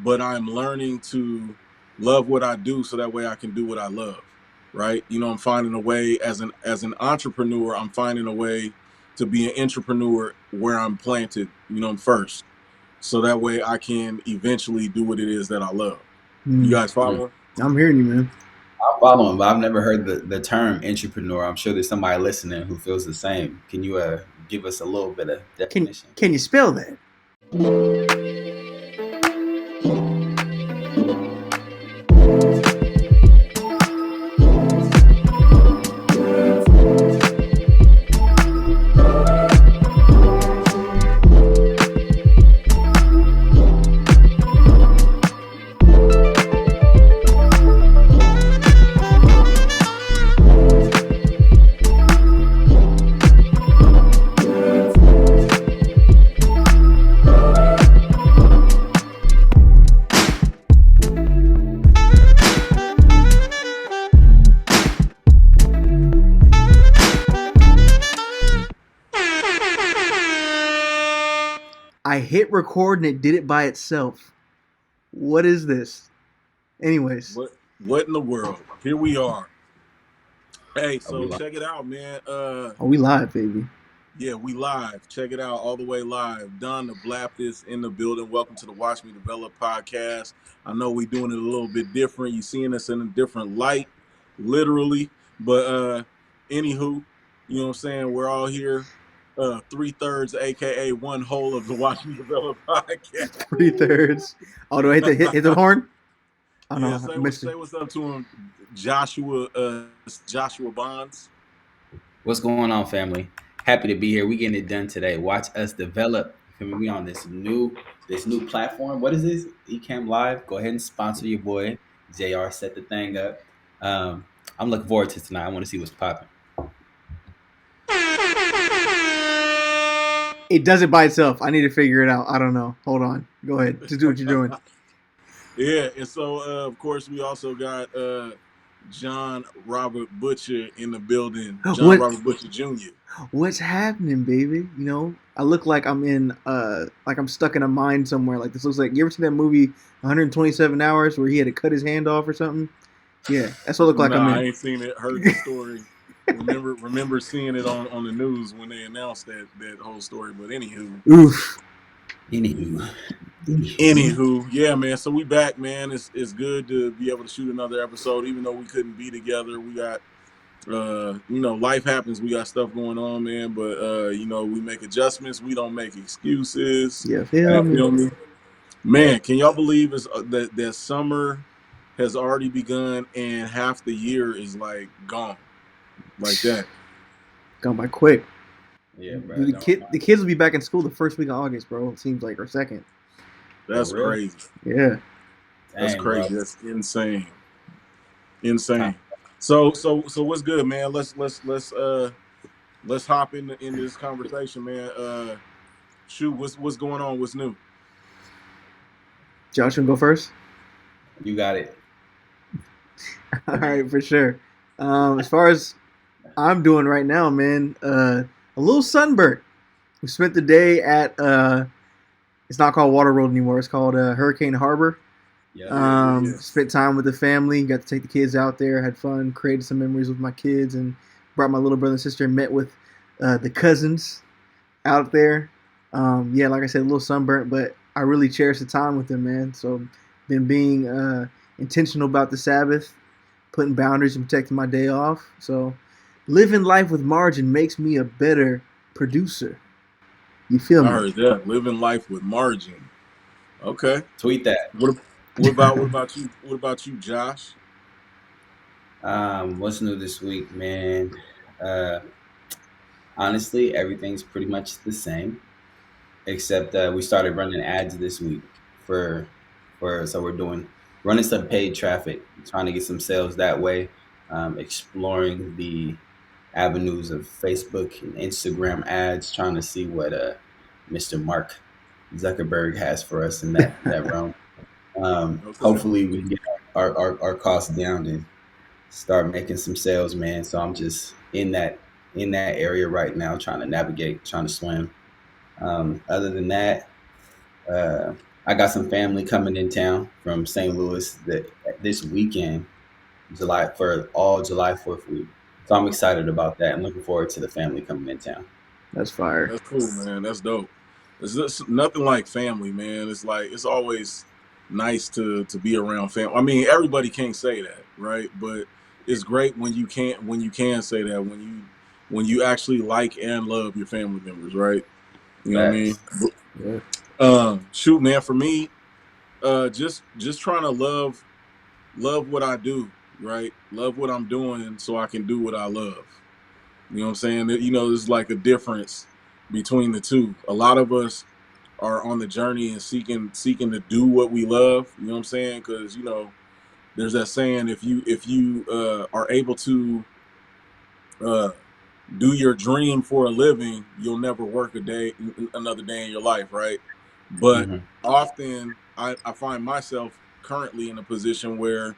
but I'm learning to love what I do so that way I can do what I love. Right? I'm finding a way as an entrepreneur, I'm finding a way to be an entrepreneur where I'm planted, first. So that way I can eventually do what it is that I love. You Hmm. guys follow? I'm hearing you, man. I'm following, but I've never heard the term entrepreneur. I'm sure there's somebody listening who feels the same. Can you give us a little bit of Can definition? can you spell that? I hit record and it did it by itself. What is this? Anyways, What in the world? Here we are. Hey, Are we so live? check it out, man. are we live, baby? Yeah, we live. Check it out, all the way live. Don the Blaptist in the building. Welcome to the Watch Me Develop podcast. I know we're doing it a little bit different. You're seeing us in a different light, literally. But anywho, you know what I'm saying? We're all here. 3/3, aka one whole of the Watch Me Develop podcast. 3/3. Oh, do I hit the horn? Oh Yeah, no, I say what missed it. say what's up to him, Joshua Bonds. What's going on, family? Happy to be here. We getting it done today. Watch us develop. We on this new platform. What is this? Ecamm Live. Go ahead and sponsor your boy. JR set the thing up. Um, I'm looking forward to tonight. I want to see what's popping. It does it by itself. I need to figure it out. I don't know. Hold on. Go ahead. Just do what you're doing. Yeah, and so of course we also got John Robert Butcher in the building. John What Robert Butcher Jr. what's happening, baby? I look like I'm in like I'm stuck in a mine somewhere. Like this looks like, you ever seen that movie 127 Hours where he had to cut his hand off or something? Yeah, that's what I look like I'm Nah, I in. ain't seen it. Heard the story. Remember seeing it on the news when they announced that whole story. But Oof. Anywho, yeah, man. So we back, man. It's good to be able to shoot another episode, even though we couldn't be together. We got life happens. We got stuff going on, man. But we make adjustments. We don't make excuses. Yeah, You feel me? feel me? Man, can y'all believe that summer has already begun and half the year is like gone, like that? Gone by quick. yeah, bro. Dude, the kids will be back in school the first week of August, bro. It seems like, or second. For That's real? crazy. Yeah. That's Dang, bro. crazy. That's insane. So what's good, man? Let's hop in this conversation, man. Shoot, what's going on? What's new? Josh, you wanna go first? You got it. All right, for sure. As far as I'm doing right now, man, a little sunburnt. We spent the day at it's not called Water World anymore. It's called Hurricane Harbor. Yeah. Spent time with the family. Got to take the kids out there. Had fun. Created some memories with my kids, and brought my little brother and sister and met with the cousins out there. Yeah, like I said, a little sunburnt, but I really cherish the time with them, man. So been being intentional about the Sabbath, putting boundaries and protecting my day off. So living life with margin makes me a better producer. You feel I me? heard that. Living life with margin. Okay. Tweet that. What about you? What about you, Josh? What's new this week, man? Uh, Honestly, everything's pretty much the same, except we started running ads this week for so we're doing running some paid traffic, trying to get some sales that way, exploring the avenues of Facebook and Instagram ads, trying to see what Mr. Mark Zuckerberg has for us in that realm. Okay. Hopefully, we can get our costs down and start making some sales, man. So I'm just in that area right now, trying to navigate, trying to swim. Other than that, I got some family coming in town from St. Louis this weekend, July 4th week. So I'm excited about that and looking forward to the family coming in town. That's fire. That's cool, man. That's dope. It's just nothing like family, man. It's like it's always nice to be around family. I mean, everybody can't say that, right? But it's great when you can say that when you actually like and love your family members, right? You know what I mean? Facts. Yeah. Shoot, man. For me, just trying to love what I do, right? Love what I'm doing so I can do what I love. You know what I'm saying? You know, there's like a difference between the two. A lot of us are on the journey and seeking to do what we love. You know what I'm saying? Because you know, there's that saying: if you are able to uh, do your dream for a living, you'll never work another day in your life, right? But Hmm. often I find myself currently in a position where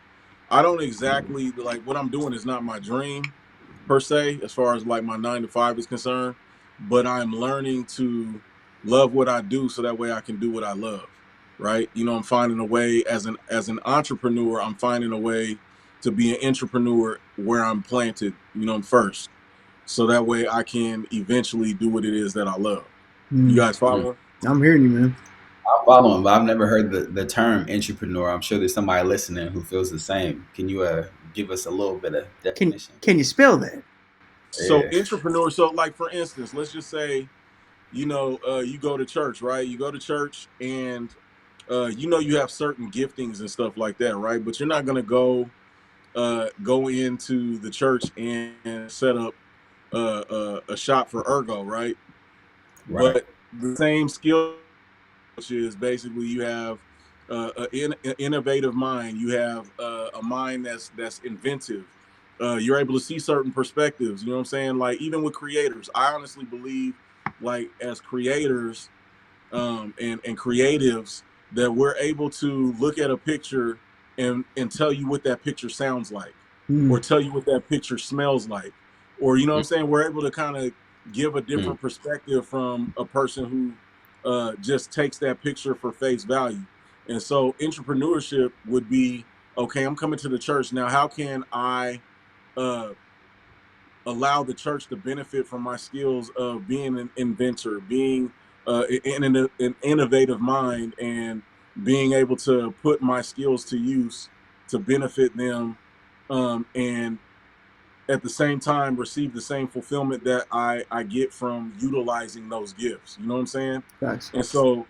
I don't exactly like what I'm doing is not my dream per se, as far as like my 9 to 5 is concerned, but I'm learning to love what I do so that way I can do what I love. Right. You know, I'm finding a way as an entrepreneur, I'm finding a way to be an entrepreneur where I'm planted, you know, first. So that way I can eventually do what it is that I love. You Mm. guys follow? I'm hearing you, man. I follow him, but I've never heard the term entrepreneur. I'm sure there's somebody listening who feels the same. Can you give us a little bit of Can definition? can you spell that? So Yeah. entrepreneur, so like for instance, let's just say, you know, you go to church, right? You go to church and you know you have certain giftings and stuff like that, right? But you're not gonna go into the church and set up a shop for ergo, right? Right. But the same skill, which is basically you have an innovative mind, you have a mind that's inventive. You're able to see certain perspectives. You know what I'm saying? Like even with creators, I honestly believe, like as creators, and creatives, that we're able to look at a picture and tell you what that picture sounds like, Mm. or tell you what that picture smells like, or you know what I'm saying. We're able to kind of give a Mm-hmm. different perspective from a person who just takes that picture for face value. And so entrepreneurship would be, okay, I'm coming to the church now. How can I uh, allow the church to benefit from my skills of being an inventor, being an innovative mind, and being able to put my skills to use to benefit them, and at the same time receive the same fulfillment that I get from utilizing those gifts. You know what I'm saying? Facts. And so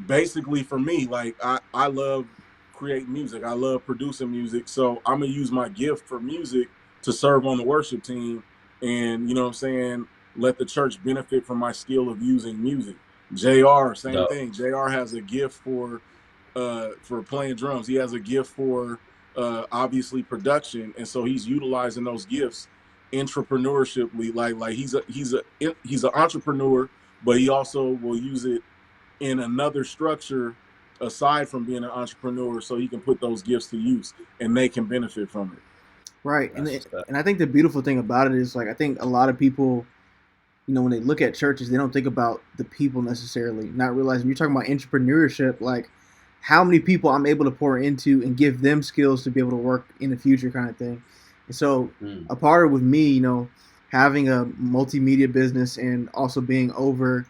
basically for me, like I love creating music. I love producing music. So I'm gonna use my gift for music to serve on the worship team, and you know what I'm saying, let the church benefit from my skill of using music. JR, same Dope. thing. JR has a gift for playing drums. He has a gift for obviously production, and so he's utilizing those gifts entrepreneurshiply. Like he's an entrepreneur, but he also will use it in another structure aside from being an entrepreneur, so he can put those gifts to use and they can benefit from it. Right. That's what's up. And I think the beautiful thing about it is like I think a lot of people, you know, when they look at churches, they don't think about the people necessarily, not realizing you're talking about entrepreneurship, like how many people I'm able to pour into and give them skills to be able to work in the future kind of thing. And so Mm. a part of with me, you know, having a multimedia business and also being over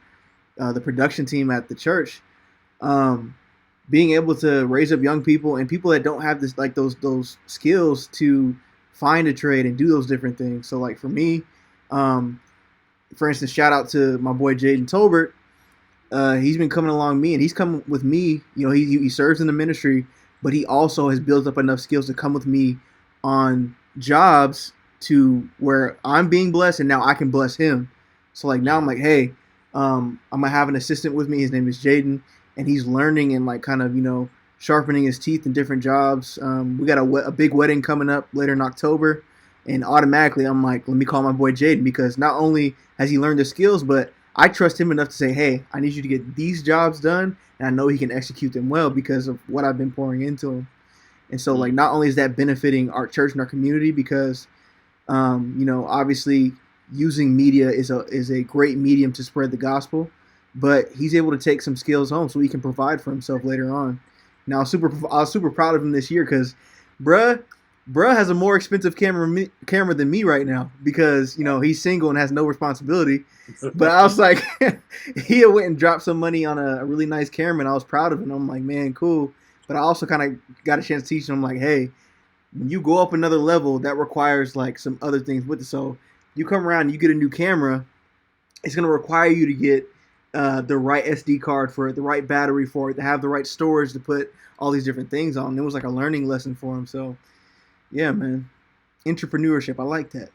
the production team at the church, um, being able to raise up young people and people that don't have this like those skills to find a trade and do those different things. So like for me, um, for instance, shout out to my boy Jaden Tolbert. He's been coming along me, and he's come with me. You know, he serves in the ministry, but he also has built up enough skills to come with me on jobs to where I'm being blessed, and now I can bless him. So like now I'm like, hey, I'm gonna have an assistant with me. His name is Jaden, and he's learning and like kind of sharpening his teeth in different jobs. We got a big wedding coming up later in October, and automatically I'm like, let me call my boy Jaden because not only has he learned the skills, but I trust him enough to say, hey, I need you to get these jobs done, and I know he can execute them well because of what I've been pouring into him. And so, like, Mm. not only is that benefiting our church and our community because, obviously using media is a great medium to spread the gospel, but he's able to take some skills home so he can provide for himself later on. Now, I was super proud of him this year because, bruh, bruh has a more expensive camera than me right now because he's single and has no responsibility. But I was like, he went and dropped some money on a really nice camera, and I was proud of him. I'm like, man, cool. But I also kind of got a chance to teach him, like, hey, when you go up another level, that requires like some other things with it. So you come around, and you get a new camera, it's going to require you to get the right SD card for it, the right battery for it, to have the right storage to put all these different things on. And it was like a learning lesson for him. So, yeah, man, entrepreneurship, I like that.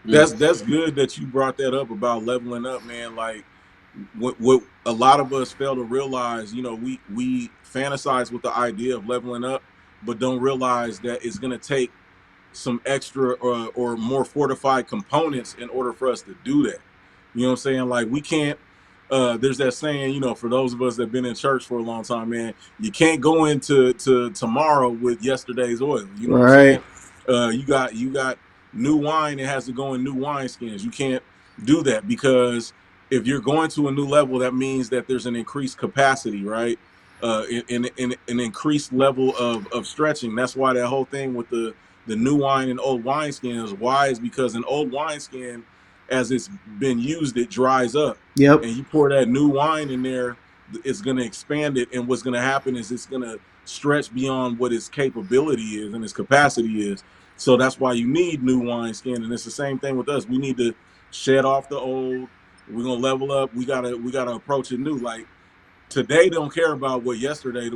That's good that you brought that up about leveling up, man. Like what a lot of us fail to realize, we fantasize with the idea of leveling up, but don't realize that it's going to take some extra or more fortified components in order for us to do that. You know what I'm saying? Like we can't. There's that saying, for those of us that have been in church for a long time, man, you can't go into tomorrow with yesterday's oil. You know what I'm Right. saying? You got new wine. It has to go in new wine skins. You can't do that because if you're going to a new level, that means that there's an increased capacity, right? In an increased level of stretching. That's why that whole thing with the new wine and old wine skins, why is because an old wine skin, as it's been used, it dries up. Yep. And you pour that new wine in there, it's going to expand it. And what's going to happen is it's going to stretch beyond what its capability is and its capacity is. So that's why you need new wine skin. And it's the same thing with us. We need to shed off the old. We're going to level up. We gotta approach it new. Like today don't care about what yesterday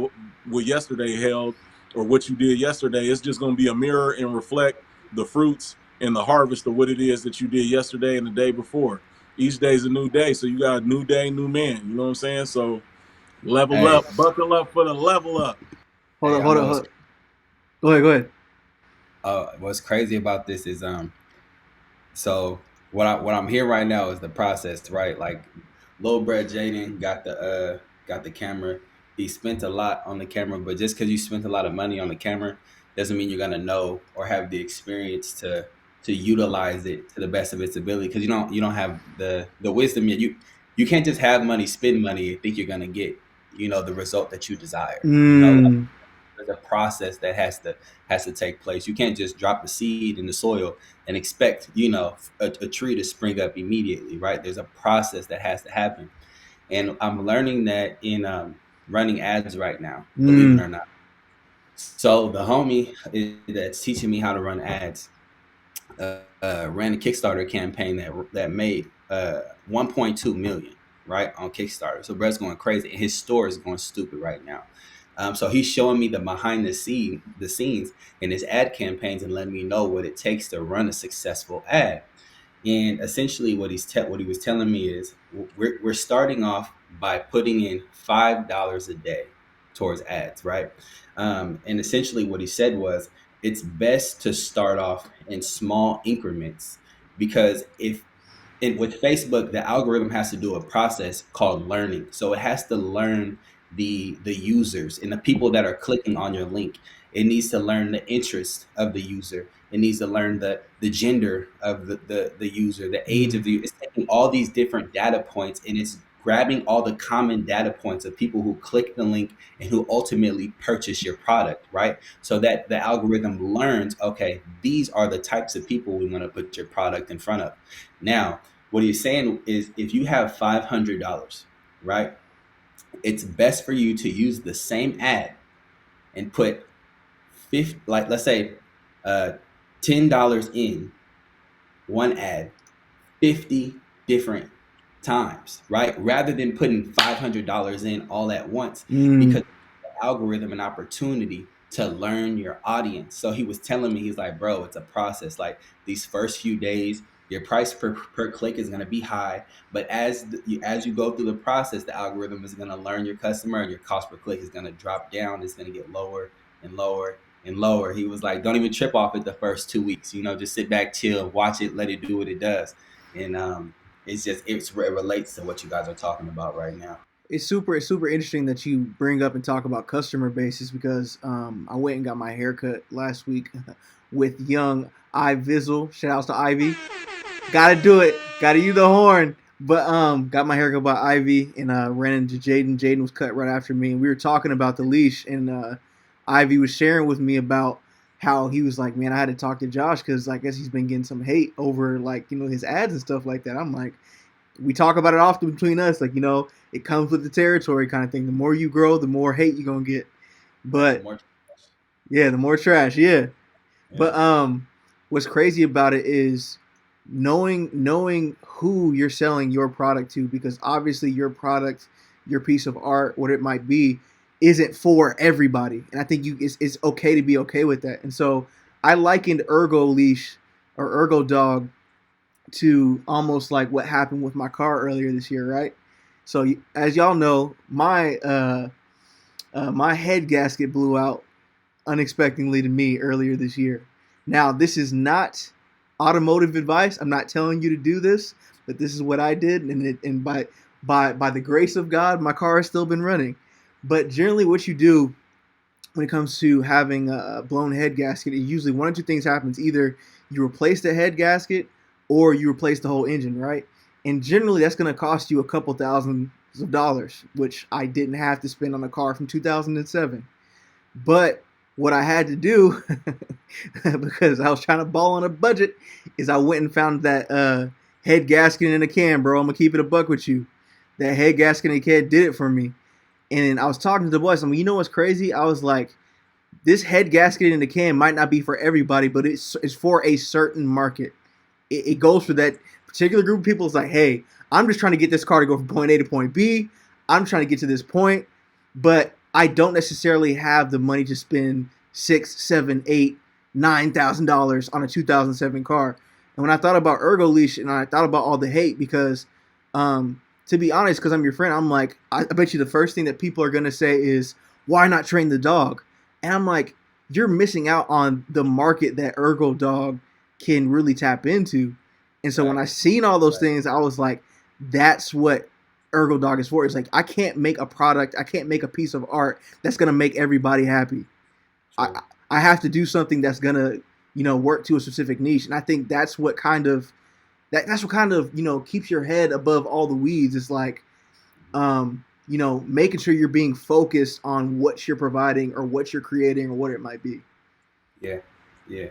held or what you did yesterday. It's just going to be a mirror and reflect the fruits and the harvest of what it is that you did yesterday and the day before. Each day is a new day, so you got a new day, new man. You know what I'm saying? So level Hey, up, buckle up for the level up. Hold hey, on, I hold on, know hold on. Go ahead. what's crazy about this is so what I'm hearing right now is the process, right? Like Lil Brett Jaden got the camera. He spent a lot on the camera, but just because you spent a lot of money on the camera doesn't mean you're gonna know or have the experience to utilize it to the best of its ability. Because you don't have the wisdom yet. You can't just have money, spend money, and think you're gonna get the result that you desire. Mm. There's a process that has to take place. You can't just drop a seed in the soil and expect a tree to spring up immediately, right? There's a process that has to happen, and I'm learning that in running ads right now, believe it Mm. or not. So the homie that's teaching me how to run ads ran a Kickstarter campaign that made 1.2 million, right, on Kickstarter. So Brett's going crazy, and his store is going stupid right now. So he's showing me the behind the scenes in his ad campaigns and letting me know what it takes to run a successful ad. And essentially, what he was telling me is we're starting off by putting in $5 a day towards ads, right? And essentially, what he said was it's best to start off in small increments because with Facebook, the algorithm has to do a process called learning. So it has to learn the users and the people that are clicking on your link. It needs to learn the interest of the user. It needs to learn the gender of the user, the age Mm. of the user. It's taking all these different data points and it's grabbing all the common data points of people who click the link and who ultimately purchase your product, right? So that the algorithm learns, okay, these are the types of people we want to put your product in front of. Now, what he's saying is if you have $500, right, it's best for you to use the same ad and put 50, like let's say uh, $10 in one ad 50 different times, right? Rather than putting $500 in all at once, Mm. because the algorithm an opportunity to learn your audience. So he was telling me, he's like, bro, it's a process. Like these first few days, your price per click is going to be high, but as you go through the process, the algorithm is going to learn your customer, and your cost per click is going to drop down. It's going to get lower and lower and lower. He was like, don't even trip off it the first 2 weeks. Just sit back, chill, watch it, let it do what it does. And it relates to what you guys are talking about right now. It's super interesting that you bring up and talk about customer bases because I went and got my haircut last week with young I Vizzle. Shout outs to Ivy. Gotta do it. Gotta use the horn. But got my hair cut by Ivy and ran into Jaden. Jaden was cut right after me, and we were talking about the leash. And Ivy was sharing with me about how he was like, "Man, I had to talk to Josh because I guess he's been getting some hate over like his ads and stuff like that." I'm like, we talk about it often between us, like it comes with the territory kind of thing. The more you grow, the more hate you're gonna get. The But more, yeah, the more trash. Yeah. yeah, But what's crazy about it is knowing who you're selling your product to, because obviously your product, your piece of art, what it might be, isn't for everybody. And I think it's okay to be okay with that. And so I likened Ergo Leash or Ergo Dog to almost like what happened with my car earlier this year, right? So as y'all know, my head gasket blew out unexpectedly to me earlier this year. Now, this is not automotive advice. I'm not telling you to do this, but this is what I did, and by the grace of God, my car has still been running. But generally, what you do when it comes to having a blown head gasket, it usually one or two things happens. Either you replace the head gasket or you replace the whole engine, right? And generally, that's going to cost you a couple thousands of dollars, which I didn't have to spend on a car from 2007. But what I had to do, because I was trying to ball on a budget, is I went and found that head gasket in a can, bro. I'm gonna keep it a buck with you. That head gasket in a can did it for me. And I was talking to the boys. I mean, you know what's crazy? I was like, this head gasket in the can might not be for everybody, but it's for a certain market. It goes for that particular group of people. It's like, hey, I'm just trying to get this car to go from point A to point B. I'm trying to get to this point, but I don't necessarily have the money to spend $6, $7, $8, $9,000 on a 2007 car. And when I thought about Ergo Leash and I thought about all the hate, because to be honest, because I'm your friend, I'm like, I bet you the first thing that people are gonna say is, why not train the dog? And I'm like, you're missing out on the market that Ergo Dog can really tap into. And so when right, I seen all those right, things, I was like, that's what Ergo Dog is for. It's like I can't make a product, I can't make a piece of art that's gonna make everybody happy. true, I have to do something that's gonna work to a specific niche, and I think that's what kind of that's what kind of keeps your head above all the weeds. It's like making sure you're being focused on what you're providing or what you're creating or what it might be. yeah, yeah,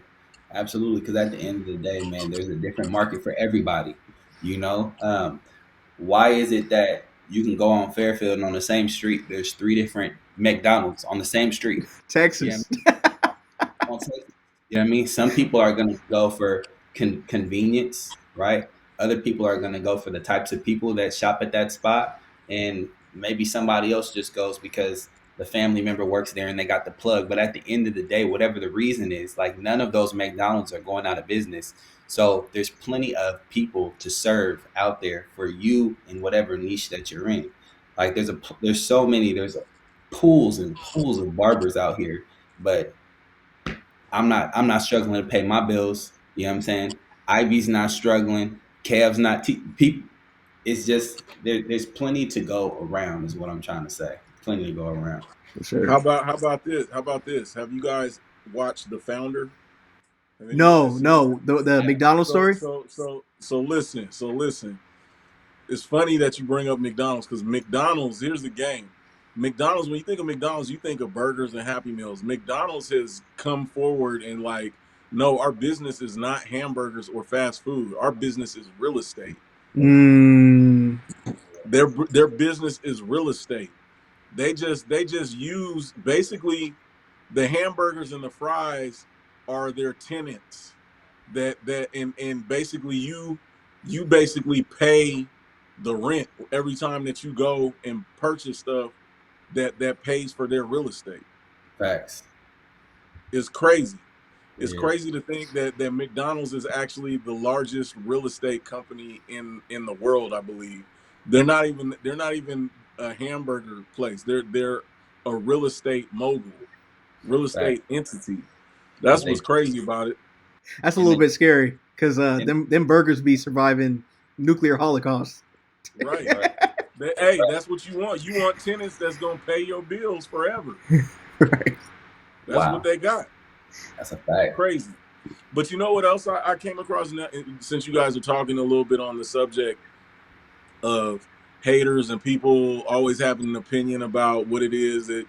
absolutely. Because at the end of the day, man, there's a different market for everybody. You know, why is it that you can go on Fairfield and on the same street, there's three different McDonald's on the same street? Yeah, Texas. on Texas. You know what I mean? Some people are going to go for convenience, right? Other people are going to go for the types of people that shop at that spot. And maybe somebody else just goes because the family member works there and they got the plug. But at the end of the day, whatever the reason is, like none of those McDonald's are going out of business. So there's plenty of people to serve out there for you in whatever niche that you're in. Like there's so many, pools and pools of barbers out here, but I'm not struggling to pay my bills. You know what I'm saying? Ivy's not struggling. Kev's not. People. It's just there's plenty to go around. Is what I'm trying to say. Plenty to go around. For sure. How about this? How about this? Have you guys watched The Founder? Have any of you guys No, seen that? no, the Yeah. McDonald's So story. so so so listen. So listen. It's funny that you bring up McDonald's because McDonald's. Here's the game. McDonald's. When you think of McDonald's, you think of burgers and Happy Meals. McDonald's has come forward and like, no, our business is not hamburgers or fast food. Our business is real estate. Mm, Their business is real estate. They just use basically the hamburgers and the fries are their tenants and basically you basically pay the rent every time that you go and purchase stuff that pays for their real estate. Facts. It's crazy. It It's is. crazy to think that McDonald's is actually the largest real estate company in the world. I believe they're not even a hamburger place. They're a real estate mogul, real Facts. estate entity. But That's what's crazy about it. that's a and little they bit scary because and them burgers be surviving nuclear holocaust. Right. right, Hey, that's what you want. You want tenants that's gonna pay your bills forever. Right. That's what wow, they got. that's a fact. Crazy. But you know what else I came across since you guys are talking a little bit on the subject? of haters and people always having an opinion about what it is that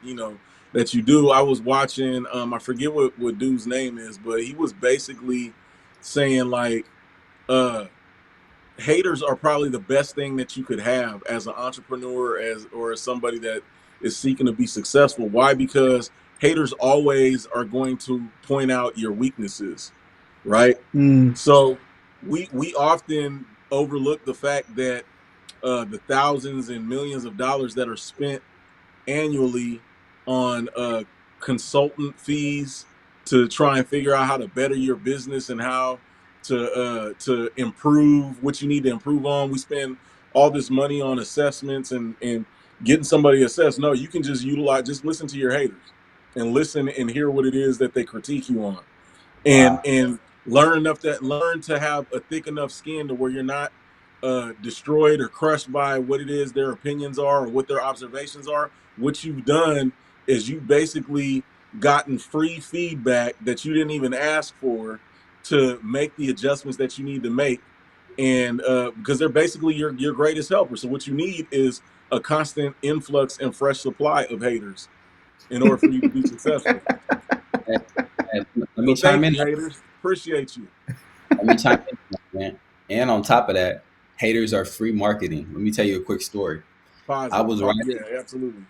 that you do. I was watching, I forget what dude's name is, but he was basically saying like, uh, haters are probably the best thing that you could have as an entrepreneur, as somebody that is seeking to be successful. Why? Because haters always are going to point out your weaknesses, right? Mm. So we often overlook the fact that the thousands and millions of dollars that are spent annually on consultant fees to try and figure out how to better your business and how to improve what you need to improve on. We spend all this money on assessments and getting somebody assessed. No, you can just listen to your haters and listen and hear what it is that they critique you on, and Wow. and learn to have a thick enough skin to where you're not destroyed or crushed by what it is their opinions are or what their observations are. What you've done is you basically gotten free feedback that you didn't even ask for to make the adjustments that you need to make, and because they're basically your greatest helper. So what you need is a constant influx and fresh supply of haters in order for you to be successful. And, and let me So chime thank in. you, haters. Appreciate you. Let me chime in, man. And on top of that, haters are free marketing. Let me tell you a quick story. I Positive. was Oh, riding, yeah, absolutely.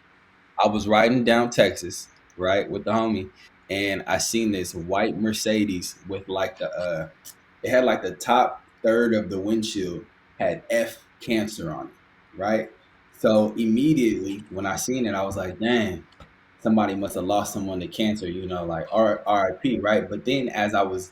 I was riding down Texas, right, with the homie, and I seen this white Mercedes with like it had like the top third of the windshield had F cancer on it, right? So immediately when I seen it, I was like, dang, somebody must have lost someone to cancer, like RIP, right? But then as I was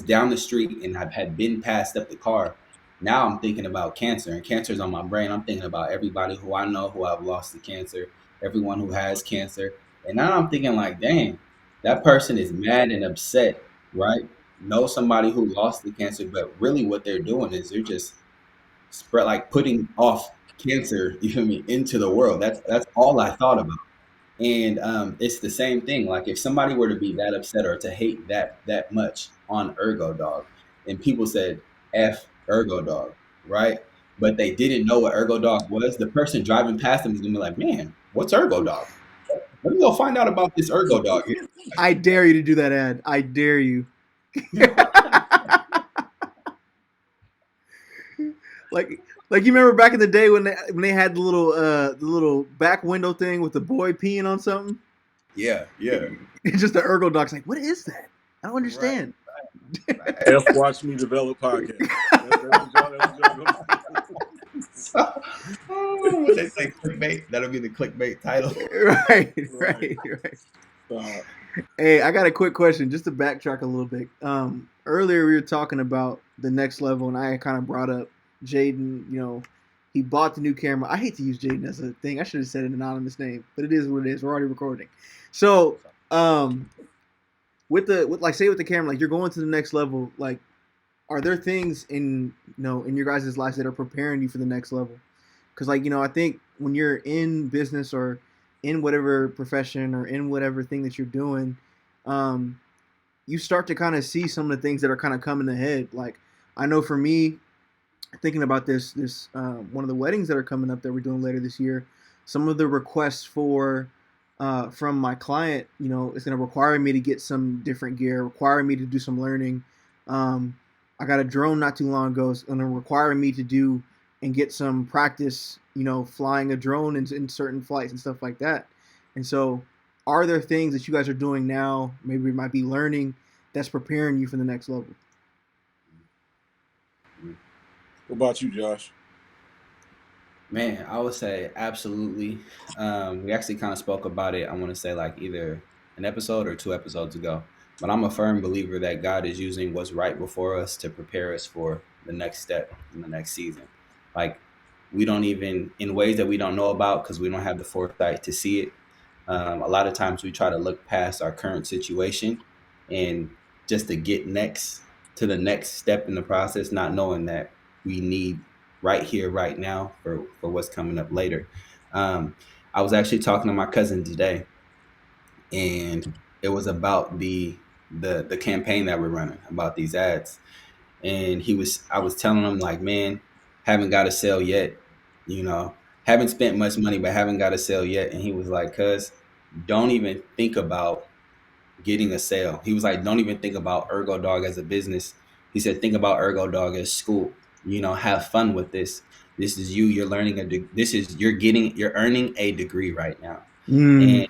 down the street and I had been passed up the car, now I'm thinking about cancer and cancer's on my brain. I'm thinking about everybody who I know who I've lost to cancer, everyone who has cancer. And now I'm thinking like, dang, that person is mad and upset, right? Know somebody who lost the cancer, but really what they're doing is they're just spread like putting off cancer, you feel me, into the world. That's all I thought about. And it's the same thing. Like if somebody were to be that upset or to hate that much on Ergo Dog, and people said F Ergo Dog, right? But they didn't know what Ergo Dog was, the person driving past them is gonna be like, man, what's Ergo Dog? Let me go find out about this Ergo Dog here. I dare you to do that ad. I dare you. Like you remember back in the day when they had the little back window thing with the boy peeing on something. Yeah, yeah. It's just the ergo doc's like, what is that? I don't Right, understand. right. F Watch Me Develop podcast. That's what y'all Oh, what they say, clickbait. That'll be the clickbait title. Right, right. right. Stop. Hey, I got a quick question just to backtrack a little bit. Earlier we were talking about the next level, and I kind of brought up Jaden. He bought the new camera. I hate to use Jaden as a thing. I should have said an anonymous name, but it is what it is. We're already recording. So, with like say with the camera, like you're going to the next level. Like, are there things in your guys' lives that are preparing you for the next level? Because I think when you're in business or in whatever profession or in whatever thing that you're doing, um, you start to kind of see some of the things that are kind of coming ahead. Like I know for me, thinking about this one of the weddings that are coming up that we're doing later this year, some of the requests for from my client, is going to require me to get some different gear, require me to do some learning. I got a drone not too long ago. It's going to require me to do and get some practice, flying a drone in certain flights and stuff like that. And so, are there things that you guys are doing now, maybe you might be learning, that's preparing you for the next level? What about you, Josh? Man, I would say absolutely. We actually kind of spoke about it. I want to say like either an episode or 2 episodes ago. But I'm a firm believer that God is using what's right before us to prepare us for the next step in the next season. Like we don't even in ways that we don't know about because we don't have the foresight to see it. A lot of times we try to look past our current situation and just to get next to the next step in the process, not knowing that we need right here, right now for what's coming up later. Um, I was actually talking to my cousin today, and it was about the campaign that we're running about these ads, and I was telling him like, man. haven't got a sale yet, you know, haven't spent much money, but haven't got a sale yet. And he was like, cuz, don't even think about getting a sale. He was like, don't even think about Ergo Dog as a business. He said, think about Ergo Dog as school. You know, have fun with this. This is you. You're learning you're earning a degree right now. Mm.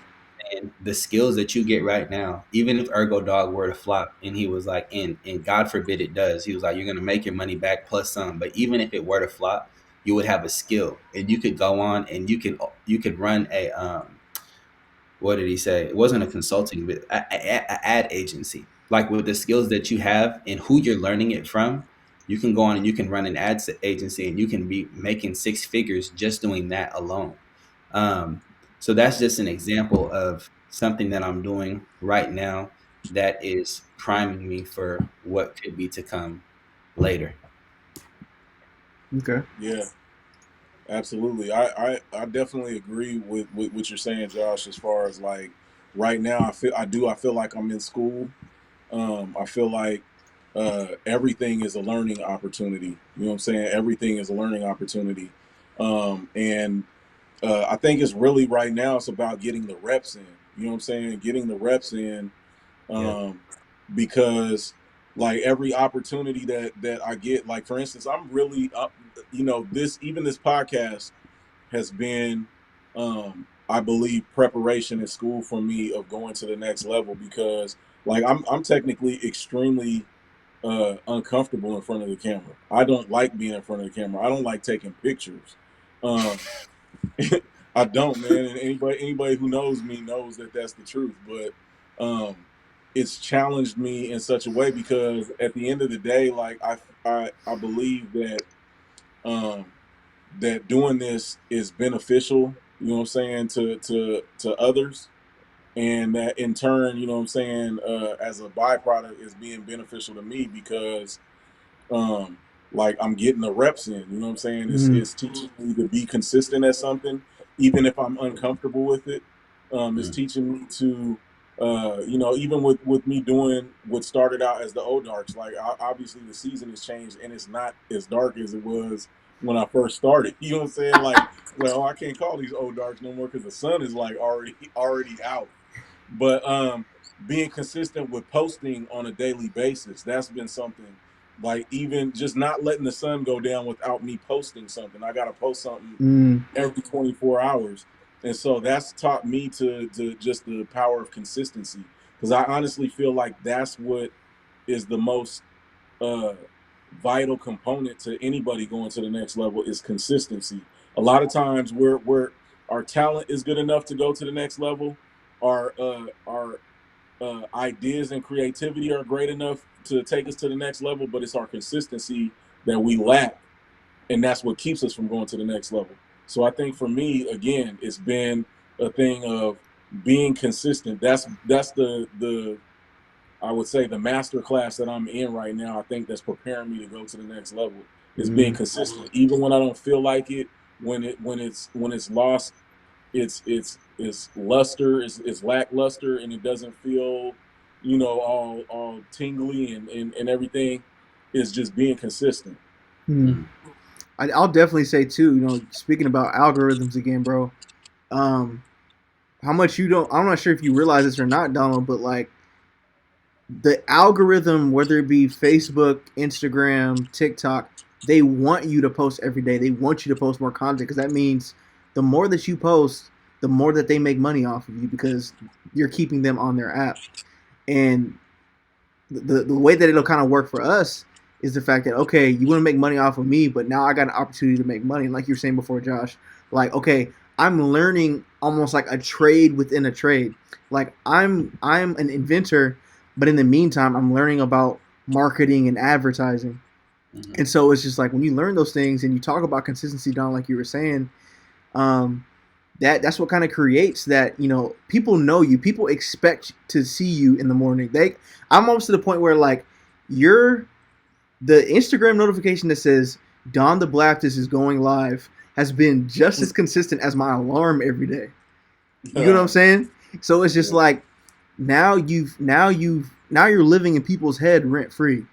And the skills that you get right now, even if Ergo Dog were to flop, and he was like, and God forbid it does, he was like, you're gonna make your money back plus some. But even if it were to flop, you would have a skill, and you could go on and you could run a what did he say? It wasn't a consulting, but a ad agency. Like with the skills that you have and who you're learning it from, you can go on and you can run an ads agency and you can be making six figures just doing that alone. Um, so that's just an example of something that I'm doing right now that is priming me for what could be to come later. Okay. Yeah, absolutely. I definitely agree with what you're saying, Josh. As far as like right now, I feel like I'm in school. I feel like everything is a learning opportunity. You know what I'm saying? Everything is a learning opportunity. And I think it's really right now it's about getting the reps in. You know what I'm saying? Getting the reps in, Yeah. um, because like every opportunity that I get, like for instance, I'm really up. You know, this podcast has been, I believe, preparation in school for me of going to the next level because like I'm technically extremely uncomfortable in front of the camera. I don't like being in front of the camera. I don't like taking pictures. Um, I don't, man. And anybody who knows me knows that that's the truth. But um, it's challenged me in such a way because at the end of the day, like I believe that um, that doing this is beneficial. You know what I'm saying to others, and that in turn, you know what I'm saying, as a byproduct, is being beneficial to me because um like I'm getting the reps in, you know what I'm saying? Mm. It's teaching me to be consistent at something, even if I'm uncomfortable with it. It's Mm. teaching me to you know, even with me doing what started out as the old darks, like obviously the season has changed and it's not as dark as it was when I first started. You know what I'm saying? Like, well, I can't call these old darks no more because the sun is like already out. But being consistent with posting on a daily basis, that's been something, like even just not letting the sun go down without me posting something. I got to post something Mm. every 24 hours. And so that's taught me to just the power of consistency, because I honestly feel like that's what is the most uh, vital component to anybody going to the next level is consistency. A lot of times we're our talent is good enough to go to the next level. Our ideas and creativity are great enough to take us to the next level, but it's our consistency that we lack, and that's what keeps us from going to the next level. So I think for me, again, it's been a thing of being consistent. That's the I would say the master class that I'm in right now. I think that's preparing me to go to the next level is being Mm. consistent, even when I don't feel like it. When it's lost it's luster, it's lackluster, and it doesn't feel, you know, all tingly and everything. Is just being consistent. Mm. Mm. I'll definitely say too. You know, speaking about algorithms again, bro. Um, how much you don't? I'm not sure if you realize this or not, Donald, but like the algorithm, whether it be Facebook, Instagram, TikTok, they want you to post every day. They want you to post more content because that means the more that you post, the more that they make money off of you because you're keeping them on their app. And the way that it'll kind of work for us is the fact that okay, you want to make money off of me, but now I got an opportunity to make money. And like you were saying before, Josh, like okay, I'm learning almost like a trade within a trade. Like I'm an inventor, but in the meantime, I'm learning about marketing and advertising. Mhm. And so it's just like when you learn those things and you talk about consistency, Don, like you were saying, um, that's what kind of creates that, you know, people know you, people expect to see you in the morning. I'm almost to the point where like you're the Instagram notification that says Don the Baptist is going live has been just as consistent as my alarm every day. You know what I'm saying? So it's just Yeah. like now you're living in people's head rent free.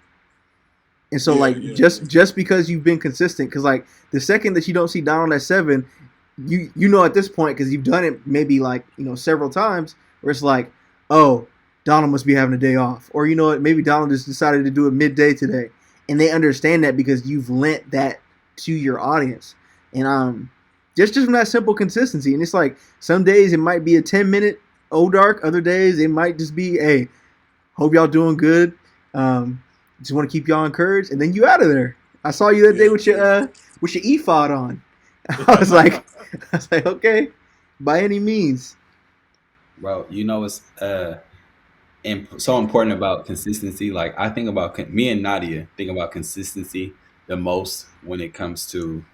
And so Yeah, like yeah, yeah. just because you've been consistent, because like the second that you don't see Donald at 7, you know at this point because you've done it maybe like several times where it's like, oh, Donald must be having a day off, or you know what, maybe Donald just decided to do it midday today, and they understand that because you've lent that to your audience, and just from that simple consistency, and it's like some days it might be a 10-minute dark, other days it might just be, hey, hope y'all doing good. Um, just want to keep y'all encouraged, and then you out of there. I saw you that day Yeah, with your ephod on. yeah. I was like, okay, by any means. Bro, it's so important about consistency. Like I think about me and Nadia think about consistency the most when it comes to.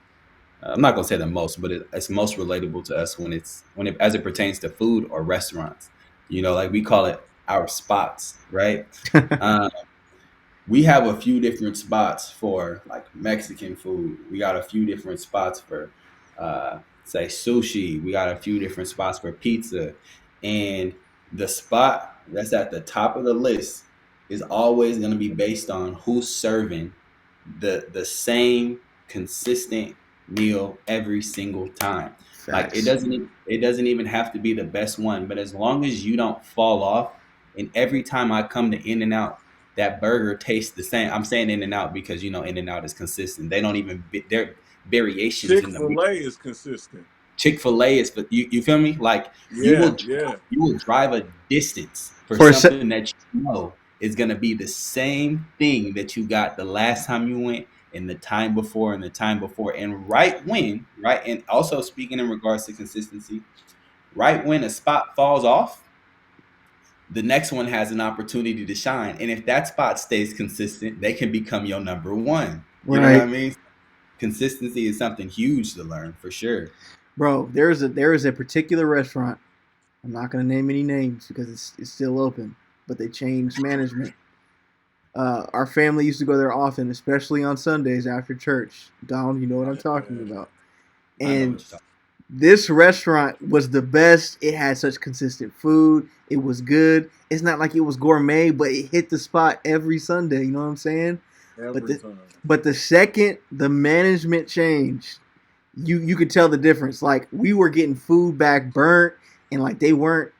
I'm not gonna say the most, but it's most relatable to us when it as it pertains to food or restaurants. Like we call it our spots, right? Um, we have a few different spots for like Mexican food. We got a few different spots for say sushi. We got a few different spots for pizza. And the spot that's at the top of the list is always going to be based on who's serving the same consistent meal every single time. Like Facts. it doesn't even have to be the best one, but as long as you don't fall off, and every time I come to In and Out, that burger tastes the same. I'm saying In and Out because In and Out is consistent. They don't even their variations in the meal. Chick-fil-A is consistent. Chick-fil-A is, but you feel me? Like Yeah, yeah. you will drive a distance for For a se- something that you know is gonna be the same thing that you got the last time you went and the time before and the time before. And right, and also speaking in regards to consistency, right when a spot falls off, the next one has an opportunity to shine. And if that spot stays consistent, they can become your number one. You know what I right, mean? Consistency is something huge to learn for sure. bro. There is a particular restaurant. I'm not gonna name any names because it's still open, but they changed management. Our family used to go there often, especially on Sundays after church. Donald, you know what I'm talking about. I know what And you're talking this restaurant was the best. It had such consistent food. It was good. It's not like it was gourmet, but it hit the spot every Sunday. You know what I'm saying? But Every the time. but the second the management changed, you could tell the difference. Like we were getting food back burnt, and like they weren't.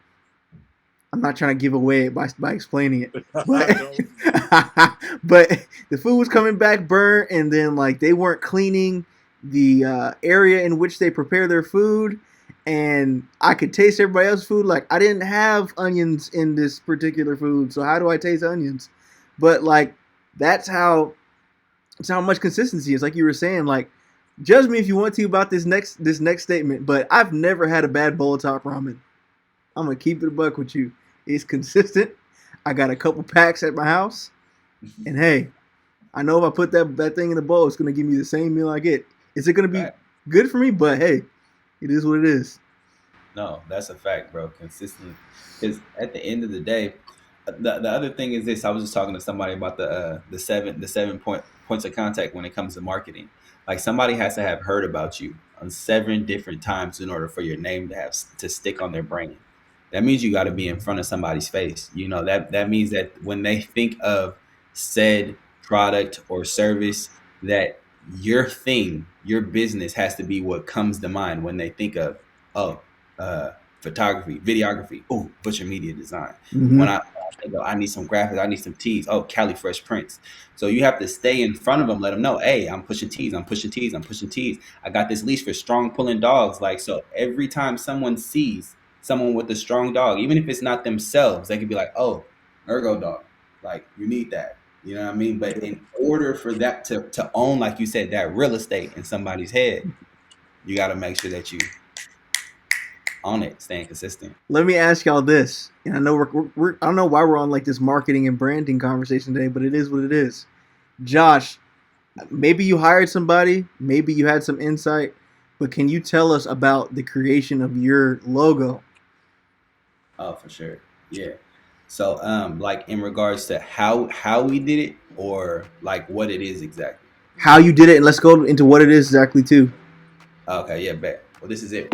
I'm not trying to give away it by explaining it, but Don't. but the food was coming back burnt, and then like they weren't cleaning the area in which they prepare their food, and I could taste everybody else's food. Like I didn't have onions in this particular food, so how do I taste onions? But like that's how much consistency is. Like you were saying, like judge me if you want to about this next statement, but I've never had a bad bowl of top ramen. I'm gonna keep it a buck with you. It's consistent. I got a couple packs at my house, and hey, I know if I put that thing in the bowl, it's gonna give me the same meal I get. Is it gonna be about. good for me? But hey, it is what it is. No, that's a fact, bro. Consistent, because at the end of the day, the other thing is this. I was just talking to somebody about the 7 points of contact when it comes to marketing. Like somebody has to have heard about you on 7 different times in order for your name to stick on their brain. That means you got to be in front of somebody's face. That means that when they think of said product or service, that your business has to be what comes to mind when they think of, oh, uh, photography, videography, oh, butcher media design. Mm-hmm. When I think of, I need some graphics, I need some tees. Oh, Cali Fresh Prints. So you have to stay in front of them, let them know, hey, I'm pushing tees, I'm pushing tees, I'm pushing tees. I got this leash for strong pulling dogs. Like, so every time someone sees someone with a strong dog, even if it's not themselves, they could be like, oh, ergo dog. Like, you need that. You know what I mean? But in order for that to own, like you said, that real estate in somebody's head, you got to make sure that you on it, staying consistent. Let me ask y'all this, and I know we're I don't know why we're on like this marketing and branding conversation today, but it is what it is. Josh, maybe you hired somebody, maybe you had some insight, but can you tell us about the creation of your logo? Oh, for sure. Yeah. So, like in regards to how we did it, or like what it is exactly. How you did it, and let's go into what it is exactly too. Okay, yeah, bet. Well, this is it.